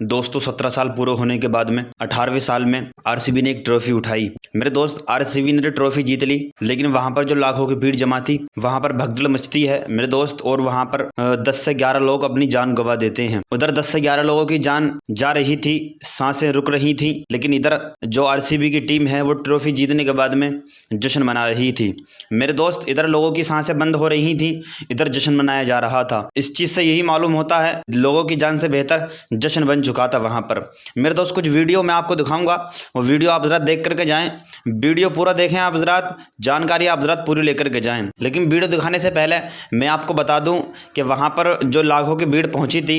दोस्तों 17 साल पूरे होने के बाद में 18वें साल में आरसीबी ने एक ट्रॉफी उठाई। मेरे दोस्त आरसीबी ने तो ट्रॉफी जीत ली, लेकिन वहां पर जो लाखों की भीड़ जमा थी वहां पर भगदड़ मचती है मेरे दोस्त, और वहां पर 10 से 11 लोग अपनी जान गंवा देते हैं। उधर 10 से 11 लोगों की जान जा रही थी, सांसें रुक रही थी, लेकिन इधर जो आरसीबी की टीम है वो ट्रॉफी जीतने के बाद में जश्न मना रही थी। मेरे दोस्त इधर लोगों की सांसें बंद हो रही थी, इधर जश्न मनाया जा रहा था। इस चीज से यही मालूम होता है लोगों की जान से बेहतर जश्न बन चुका था वहां पर। मेरे दोस्त कुछ वीडियो मैं आपको दिखाऊंगा, वो वीडियो आप जरा देख करके जाएं। वीडियो पूरा देखें आप जरा, जानकारी आप जरा पूरी लेकर के जाएं। लेकिन वीडियो दिखाने से पहले मैं आपको बता दूं कि वहां पर जो लाखों की भीड़ पहुंची थी,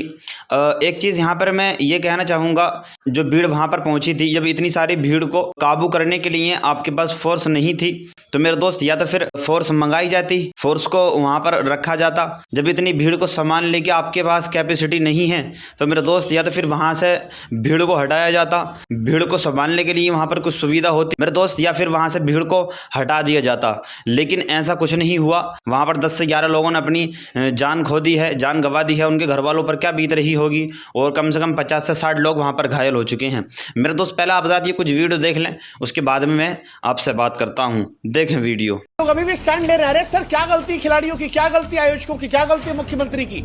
एक चीज यहां पर मैं ये कहना चाहूंगा, जो भीड़ वहां पर पहुंची थी, जब इतनी सारी भीड़ को काबू करने के लिए आपके पास फोर्स नहीं थी तो मेरे दोस्त या तो फिर फोर्स मंगाई जाती, फोर्स को वहां पर रखा जाता। जब इतनी भीड़ को सामान लेके आपके पास कैपेसिटी नहीं है तो मेरे दोस्त या तो फिर वहां से भीड़ को हटाया जाता, भीड़ को संभालने के लिए वहां पर कुछ सुविधा होती मेरे दोस्त, या फिर वहां से भीड़ को हटा दिया जाता। लेकिन ऐसा कुछ नहीं हुआ। वहां पर 10 से 11 लोगों ने अपनी जान खो दी है, जान गंवा दी है। उनके घर वालों पर क्या बीत रही होगी, और कम से कम 50 से 60 लोग वहां पर घायल हो चुके हैं। मेरे दोस्त पहले आप ये कुछ वीडियो देख लें, उसके बाद में मैं आपसे बात करता हूं। देखें वीडियो। लोग अभी भी स्टैंड ले रहे हैं, सर क्या गलती खिलाड़ियों की, क्या गलती आयोजकों की, क्या गलती मुख्यमंत्री की।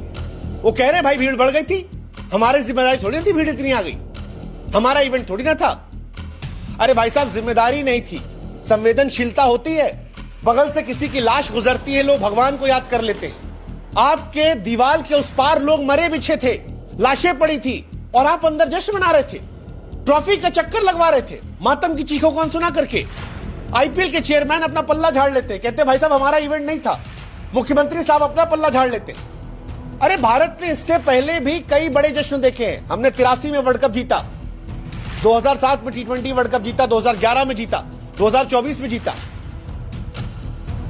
वो कह रहे भाई भीड़ बढ़ गई थी, हमारी जिम्मेदारी थोड़ी थी, भीड़ इतनी आ गई, हमारा इवेंट थोड़ी ना था। अरे भाई साहब जिम्मेदारी नहीं थी, संवेदनशीलता होती है। बगल से किसी की लाश गुजरती है, लोग भगवान को याद कर लेते हैं। आपके दीवार के उस पार लोग मरे बिछे थे, लाशें पड़ी थी, और आप अंदर जश्न मना रहे थे, ट्रॉफी का चक्कर लगवा रहे थे, मातम की चीखों को अनसुना करके। आईपीएल के चेयरमैन अपना पल्ला झाड़ लेते, कहते भाई साहब हमारा इवेंट नहीं था। मुख्यमंत्री साहब अपना पल्ला झाड़ लेते। अरे भारत ने इससे पहले भी कई बड़े जश्न देखे हैं। हमने 83 में वर्ल्ड कप जीता, 2007 में T20 वर्ल्ड कप जीता, 2011 में जीता, 2024 में जीता।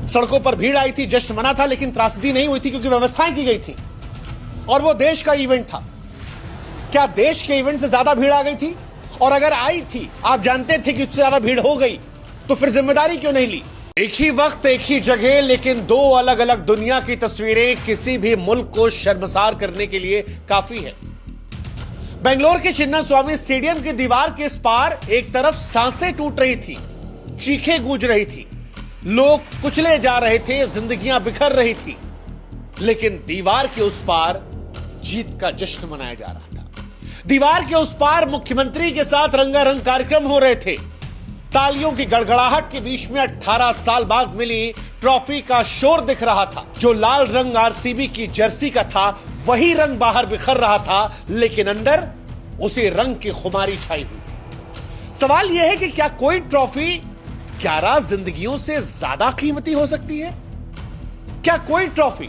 सड़कों पर भीड़ आई थी, जश्न मना था, लेकिन त्रासदी नहीं हुई थी क्योंकि व्यवस्थाएं की गई थी और वो देश का इवेंट था। क्या देश के इवेंट से ज्यादा भीड़ आ गई थी? और अगर आई थी, आप जानते थे कि उससे ज्यादा भीड़ हो गई, तो फिर जिम्मेदारी क्यों नहीं ली? एक ही वक्त एक ही जगह लेकिन दो अलग अलग दुनिया की तस्वीरें किसी भी मुल्क को शर्मसार करने के लिए काफी है। बेंगलोर के चिन्ना स्वामी स्टेडियम की दीवार के इस पार एक तरफ सांसें टूट रही थी, चीखें गूंज रही थी, लोग कुचले जा रहे थे, जिंदगियां बिखर रही थी, लेकिन दीवार के उस पार जीत का जश्न मनाया जा रहा था। दीवार के उस पार मुख्यमंत्री के साथ रंगारंग कार्यक्रम हो रहे थे। तालियों की गड़गड़ाहट के बीच में 18 साल बाद मिली ट्रॉफी का शोर दिख रहा था। जो लाल रंग आरसीबी की जर्सी का था, वही रंग बाहर बिखर रहा था, लेकिन अंदर उसी रंग की खुमारी छाई हुई थी। सवाल यह है कि क्या कोई ट्रॉफी 11 जिंदगियों से ज्यादा कीमती हो सकती है? क्या कोई ट्रॉफी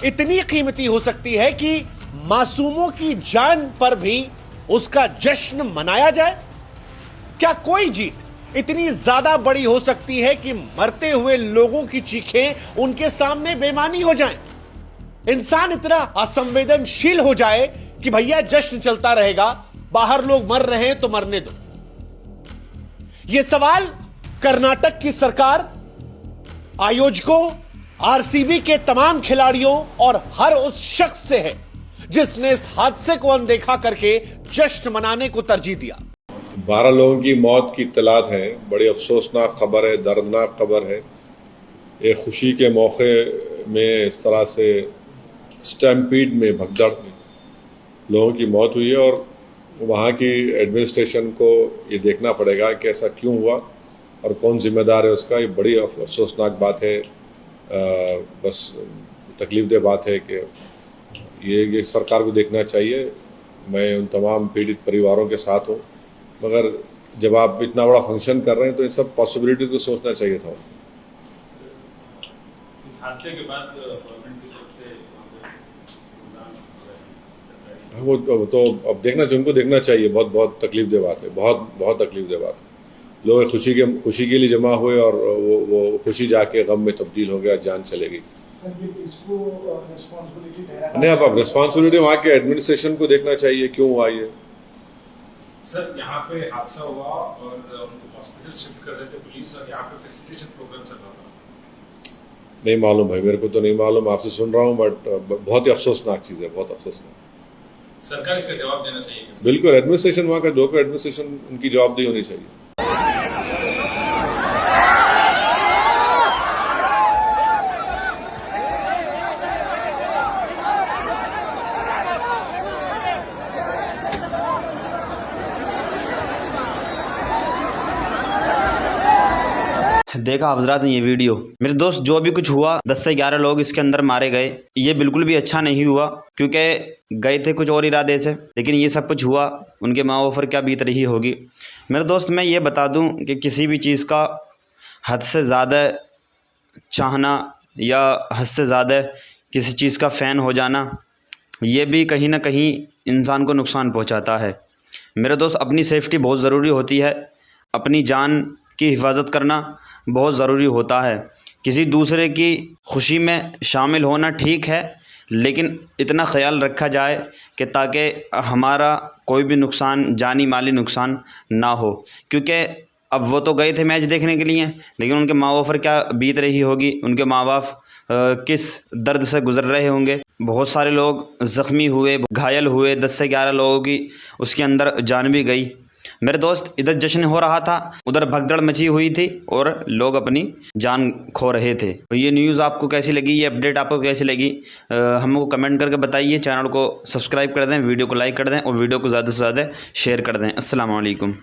इतनी कीमती हो सकती है कि मासूमों की जान पर भी उसका जश्न मनाया जाए? क्या कोई जीत इतनी ज्यादा बड़ी हो सकती है कि मरते हुए लोगों की चीखें उनके सामने बेमानी हो जाएं? इंसान इतना असंवेदनशील हो जाए कि भैया जश्न चलता रहेगा, बाहर लोग मर रहे हैं तो मरने दो। यह सवाल कर्नाटक की सरकार, आयोजकों, आरसीबी के तमाम खिलाड़ियों और हर उस शख्स से है जिसने इस हादसे को अनदेखा करके जश्न मनाने को तरजीह दिया। 12 लोगों की मौत की इत्तलात है। बड़ी अफसोसनाक खबर है, दर्दनाक खबर है। एक खुशी के मौके में इस तरह से स्टैम्पीड में, भगदड़ में लोगों की मौत हुई है, और वहाँ की एडमिनिस्ट्रेशन को ये देखना पड़ेगा कि ऐसा क्यों हुआ और कौन जिम्मेदार है उसका। ये बड़ी अफसोसनाक बात है। बस तकलीफदेह बात है कि ये सरकार को देखना चाहिए। मैं उन तमाम पीड़ित परिवारों के साथ हूँ, मगर जब आप इतना बड़ा फंक्शन कर रहे हैं तो इन सब पॉसिबिलिटीज को सोचना चाहिए था। इस हादसे के बाद वो तो अब देखना चाहिए, उनको देखना चाहिए। बहुत तकलीफदेह बात है, बहुत तकलीफदेह बात है। लोग खुशी के लिए जमा हुए और वो खुशी जाके गम में तब्दील हो गया, जान चले गई। नहीं, अब रिस्पॉन्सिबिलिटी वहाँ के एडमिनिस्ट्रेशन को देखना चाहिए, क्यों हुआ ये। सर यहाँ पे हादसा हुआ और उनको हॉस्पिटल शिफ्ट कर रहे थे पुलिस, और यहाँ पे फैसिलिटेशन प्रोग्राम चल रहा था। नहीं मालूम भाई, मेरे को तो नहीं मालूम, आपसे सुन रहा हूँ, बट बहुत ही अफसोसनाक चीज़ है, बहुत अफसोसनाक। सरकार इसका जवाब देना चाहिए क्या? बिल्कुल एडमिनिस्ट्रेशन, वहाँ का लोकल एडमिनिस्ट्रेशन उनकी जवाबदेही होनी चाहिए। देखा हजरात ने ये वीडियो। मेरे दोस्त जो भी कुछ हुआ 10 से 11 लोग इसके अंदर मारे गए, ये बिल्कुल भी अच्छा नहीं हुआ, क्योंकि गए थे कुछ और इरादे से, लेकिन ये सब कुछ हुआ। उनके माँ बाप पर क्या बीत रही होगी। मेरे दोस्त मैं ये बता दूं कि किसी भी चीज़ का हद से ज़्यादा चाहना या हद से ज़्यादा किसी चीज़ का फ़ैन हो जाना, ये भी कहीं ना कहीं इंसान को नुकसान पहुँचाता है। मेरे दोस्त अपनी सेफ्टी बहुत ज़रूरी होती है, अपनी जान की हिफाजत करना बहुत ज़रूरी होता है। किसी दूसरे की खुशी में शामिल होना ठीक है, लेकिन इतना ख्याल रखा जाए कि ताकि हमारा कोई भी नुकसान, जानी माली नुकसान ना हो। क्योंकि अब वो तो गए थे मैच देखने के लिए, लेकिन उनके माँ बाप पर क्या बीत रही होगी, उनके माँ बाप किस दर्द से गुज़र रहे होंगे। बहुत सारे लोग ज़ख्मी हुए, घायल हुए, 10 से 11 लोगों की उसके अंदर जान भी गई। मेरे दोस्त इधर जश्न हो रहा था, उधर भगदड़ मची हुई थी और लोग अपनी जान खो रहे थे। तो ये न्यूज़ आपको कैसी लगी, ये अपडेट आपको कैसी लगी, हमको कमेंट करके बताइए। चैनल को सब्सक्राइब कर दें, वीडियो को लाइक कर दें और वीडियो को ज़्यादा से ज़्यादा शेयर कर दें। अस्सलाम वालेकुम।